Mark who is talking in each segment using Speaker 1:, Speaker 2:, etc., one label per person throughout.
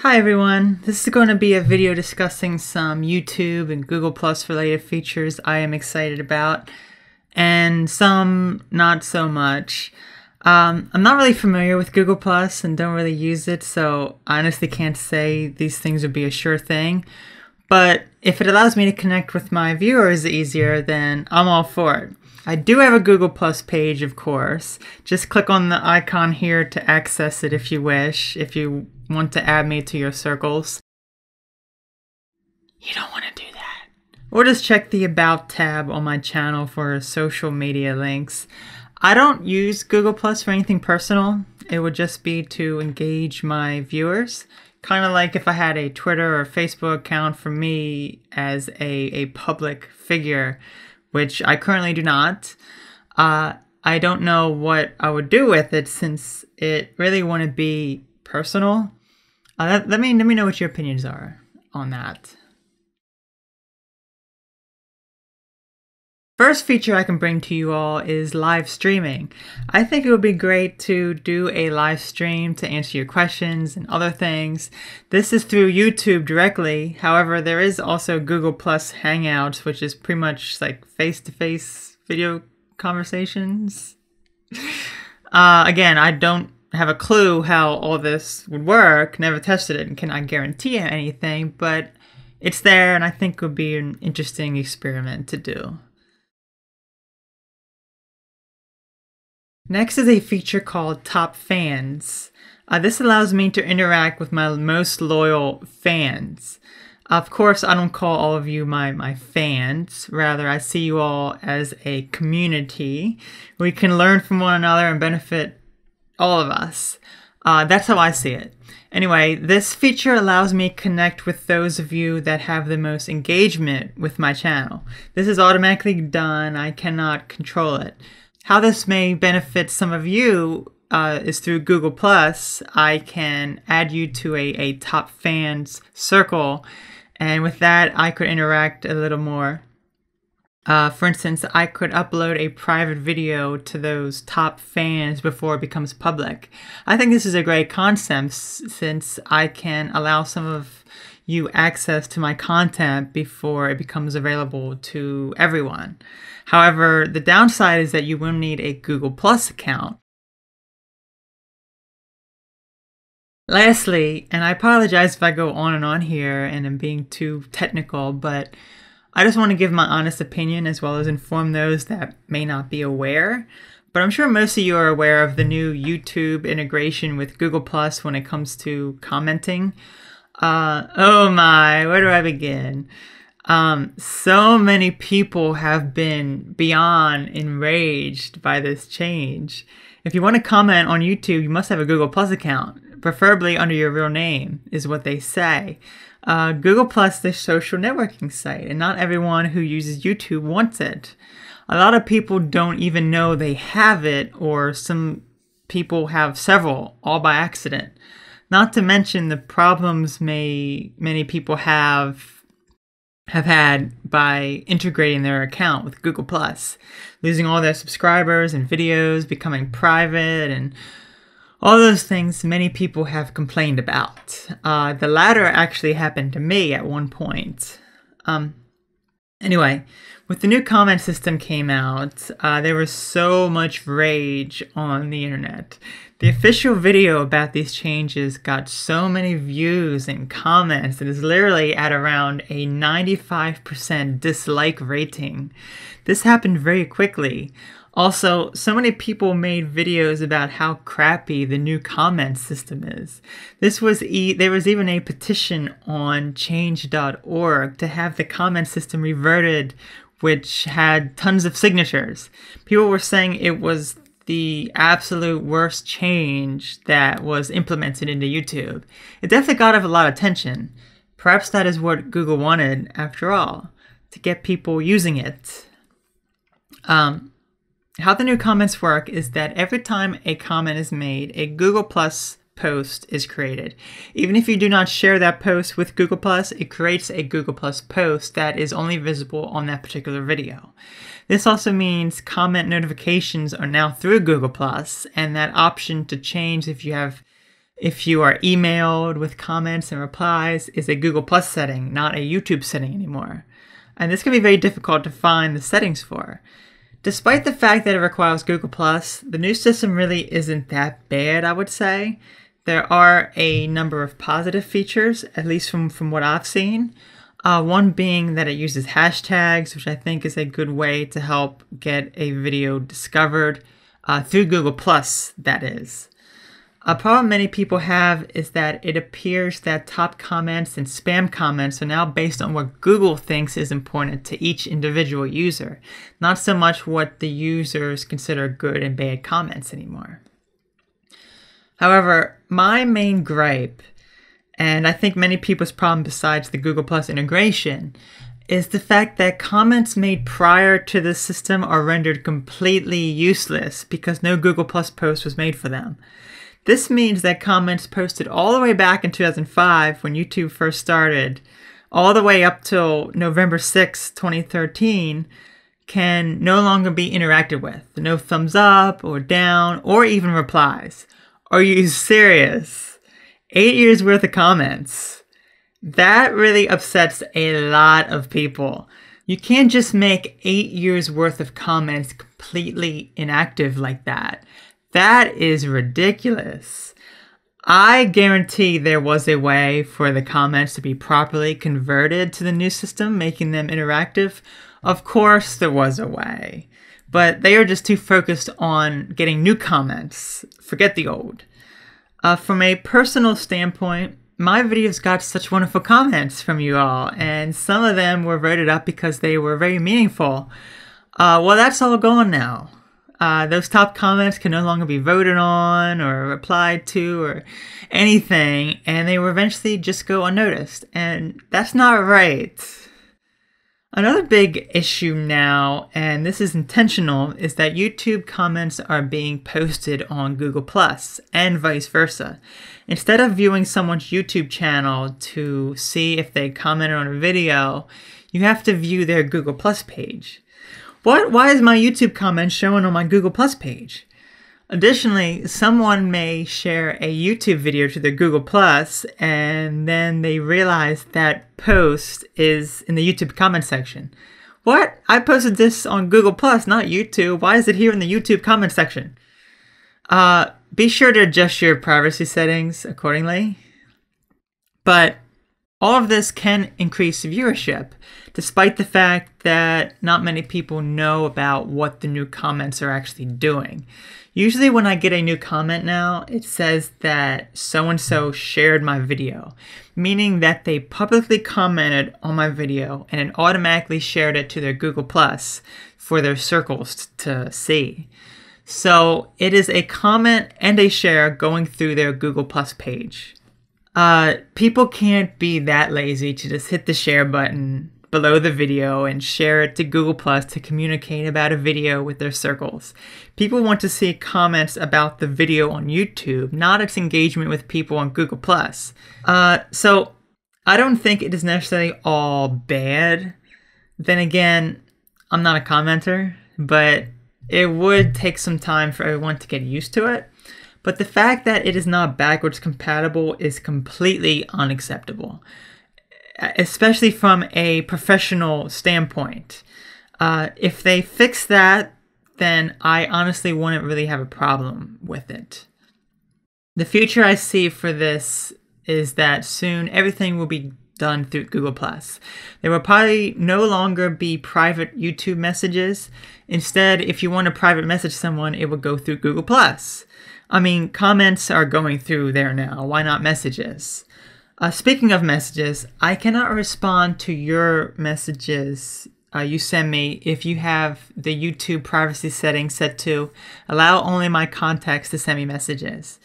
Speaker 1: Hi everyone, this is going to be a video discussing some YouTube and Google Plus related features I am excited about, and some not so much. I'm not really familiar with Google Plus and don't really use it, so I honestly can't say these things would be a sure thing. But if it allows me to connect with my viewers easier, then I'm all for it. I do have a Google Plus page, of course. Just click on the icon here to access it if you wish, if you want to add me to your circles. You don't want to do that. Or just check the About tab on my channel for social media links. I don't use Google Plus for anything personal. It would just be to engage my viewers. Kind of like if I had a Twitter or Facebook account for me as a public figure, which I currently do not. I don't know what I would do with it since it really wouldn't be personal. Let me know what your opinions are on that. First feature I can bring to you all is live streaming. I think it would be great to do a live stream to answer your questions and other things. This is through YouTube directly. However, there is also Google Plus Hangouts, which is pretty much like face-to-face video conversations. Again, I don't have a clue how all this would work, never tested it and cannot guarantee anything, but it's there and I think it would be an interesting experiment to do. Next is a feature called Top Fans. This allows me to interact with my most loyal fans. Of course, I don't call all of you my fans. Rather, I see you all as a community. We can learn from one another and benefit all of us. That's how I see it. Anyway, this feature allows me to connect with those of you that have the most engagement with my channel. This is automatically done. I cannot control it. How this may benefit some of you is through Google Plus. I can add you to a top fans circle, and with that I could interact a little more. For instance, I could upload a private video to those top fans before it becomes public. I think this is a great concept since I can allow some of you access to my content before it becomes available to everyone. However, the downside is that you will need a Google Plus account. Lastly, and I apologize if I go on and on here and I'm being too technical, but I just want to give my honest opinion as well as inform those that may not be aware. But I'm sure most of you are aware of the new YouTube integration with Google Plus when it comes to commenting. Oh my, where do I begin? So many people have been beyond enraged by this change. If you want to comment on YouTube, you must have a Google Plus account, preferably under your real name, is what they say. Google Plus is a social networking site, and not everyone who uses YouTube wants it. A lot of people don't even know they have it, or some people have several, all by accident. Not to mention the problems many people have had by integrating their account with Google Plus, losing all their subscribers and videos, becoming private, and all those things many people have complained about. The latter actually happened to me at one point. Anyway, with the new comment system came out, there was so much rage on the internet. The official video about these changes got so many views and comments. It is literally at around a 95% dislike rating. This happened very quickly. Also, so many people made videos about how crappy the new comment system is. There was even a petition on change.org to have the comment system reverted, which had tons of signatures. People were saying it was the absolute worst change that was implemented into YouTube. It definitely got a lot of attention. Perhaps that is what Google wanted, after all, to get people using it. How the new comments work is that every time a comment is made, a Google Plus post is created. Even if you do not share that post with Google Plus, it creates a Google Plus post that is only visible on that particular video. This also means comment notifications are now through Google Plus, and that option to change if you have if you are emailed with comments and replies is a Google Plus setting, not a YouTube setting anymore. And this can be very difficult to find the settings for. Despite the fact that it requires Google Plus, the new system really isn't that bad, I would say. There are a number of positive features, at least from what I've seen. One being that it uses hashtags, which I think is a good way to help get a video discovered through Google Plus, that is. A problem many people have is that it appears that top comments and spam comments are now based on what Google thinks is important to each individual user, not so much what the users consider good and bad comments anymore. However, my main gripe, and I think many people's problem besides the Google Plus integration, is the fact that comments made prior to the system are rendered completely useless because no Google Plus post was made for them. This means that comments posted all the way back in 2005 when YouTube first started, all the way up till November 6, 2013, can no longer be interacted with. No thumbs up or down or even replies. Are you serious? 8 years worth of comments. That really upsets a lot of people. You can't just make 8 years worth of comments completely inactive like that. That is ridiculous. I guarantee there was a way for the comments to be properly converted to the new system, making them interactive. Of course there was a way, but they are just too focused on getting new comments. Forget the old. From a personal standpoint, my videos got such wonderful comments from you all, and some of them were voted up because they were very meaningful. Well, that's all gone now. Those top comments can no longer be voted on or replied to or anything, and they will eventually just go unnoticed, and that's not right. Another big issue now, and this is intentional, is that YouTube comments are being posted on Google Plus and vice versa. Instead of viewing someone's YouTube channel to see if they commented on a video, you have to view their Google Plus page. Why is my YouTube comment showing on my Google Plus page? Additionally, someone may share a YouTube video to their Google Plus and then they realize that post is in the YouTube comment section. What? I posted this on Google Plus, not YouTube. Why is it here in the YouTube comment section? Be sure to adjust your privacy settings accordingly. But all of this can increase viewership, despite the fact that not many people know about what the new comments are actually doing. Usually when I get a new comment now, it says that so-and-so shared my video, meaning that they publicly commented on my video and it automatically shared it to their Google Plus for their circles to see. So it is a comment and a share going through their Google Plus page. People can't be that lazy to just hit the share button below the video and share it to Google Plus to communicate about a video with their circles. People want to see comments about the video on YouTube, not its engagement with people on Google Plus. So I don't think it is necessarily all bad. Then again, I'm not a commenter, but it would take some time for everyone to get used to it. But the fact that it is not backwards compatible is completely unacceptable, especially from a professional standpoint. If they fix that, then I honestly wouldn't really have a problem with it. The future I see for this is that soon everything will be done through Google+. There will probably no longer be private YouTube messages. Instead, if you want to private message someone, it will go through Google+. I mean, comments are going through there now. Why not messages? Speaking of messages, I cannot respond to your messages you send me if you have the YouTube privacy settings set to allow only my contacts to send me messages.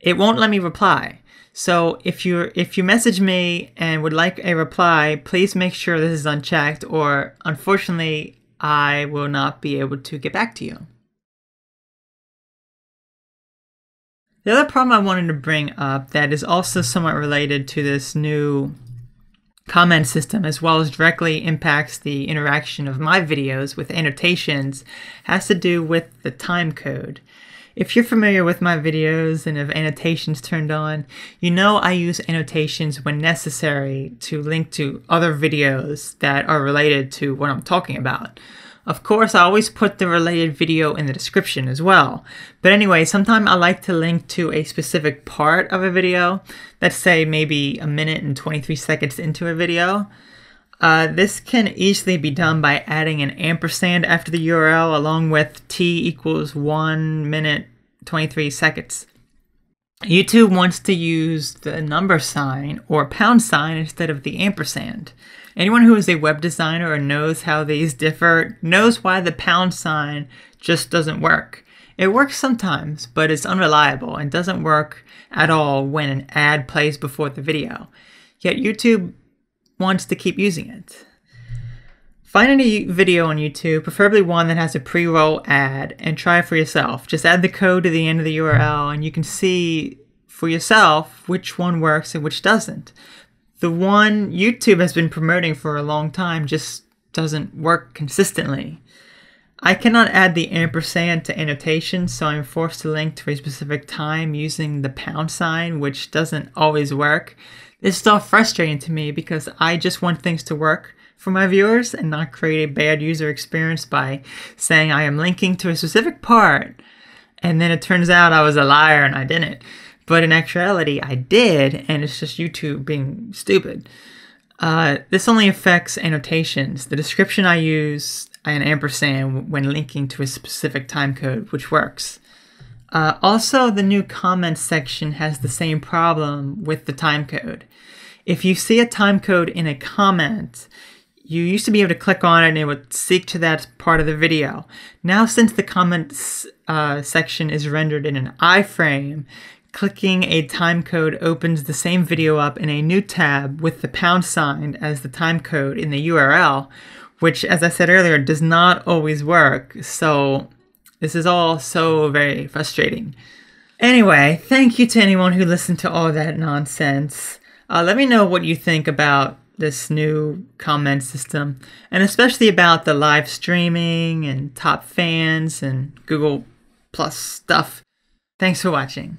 Speaker 1: It won't let me reply. So if you message me and would like a reply, please make sure this is unchecked, or unfortunately, I will not be able to get back to you. The other problem I wanted to bring up that is also somewhat related to this new comment system, as well as directly impacts the interaction of my videos with annotations, has to do with the time code. If you're familiar with my videos and have annotations turned on, you know I use annotations when necessary to link to other videos that are related to what I'm talking about. Of course, I always put the related video in the description as well. But anyway, sometimes I like to link to a specific part of a video. Let's say maybe a minute and 23 seconds into a video. This can easily be done by adding an ampersand after the URL along with t equals 1 minute 23 seconds. YouTube wants to use the number sign or pound sign instead of the ampersand. Anyone who is a web designer or knows how these differ knows why the pound sign just doesn't work. It works sometimes, but it's unreliable and doesn't work at all when an ad plays before the video. Yet YouTube wants to keep using it. Find a video on YouTube, preferably one that has a pre-roll ad, and try it for yourself. Just add the code to the end of the URL and you can see for yourself which one works and which doesn't. The one YouTube has been promoting for a long time just doesn't work consistently. I cannot add the ampersand to annotations, so I'm forced to link to a specific time using the pound sign, which doesn't always work. This is all frustrating to me because I just want things to work for my viewers and not create a bad user experience by saying I am linking to a specific part, and then it turns out I was a liar and I didn't. But in actuality, I did, and it's just YouTube being stupid. This only affects annotations. The description I use an ampersand when linking to a specific timecode, which works. Also, the new comments section has the same problem with the timecode. If you see a timecode in a comment, you used to be able to click on it and it would seek to that part of the video. Now, since the comments section is rendered in an iframe, clicking a timecode opens the same video up in a new tab with the pound sign as the timecode in the URL, which, as I said earlier, does not always work. So this is all so very frustrating. Anyway, thank you to anyone who listened to all that nonsense. Let me know what you think about this new comment system, and especially about the live streaming and top fans and Google Plus stuff. Thanks for watching.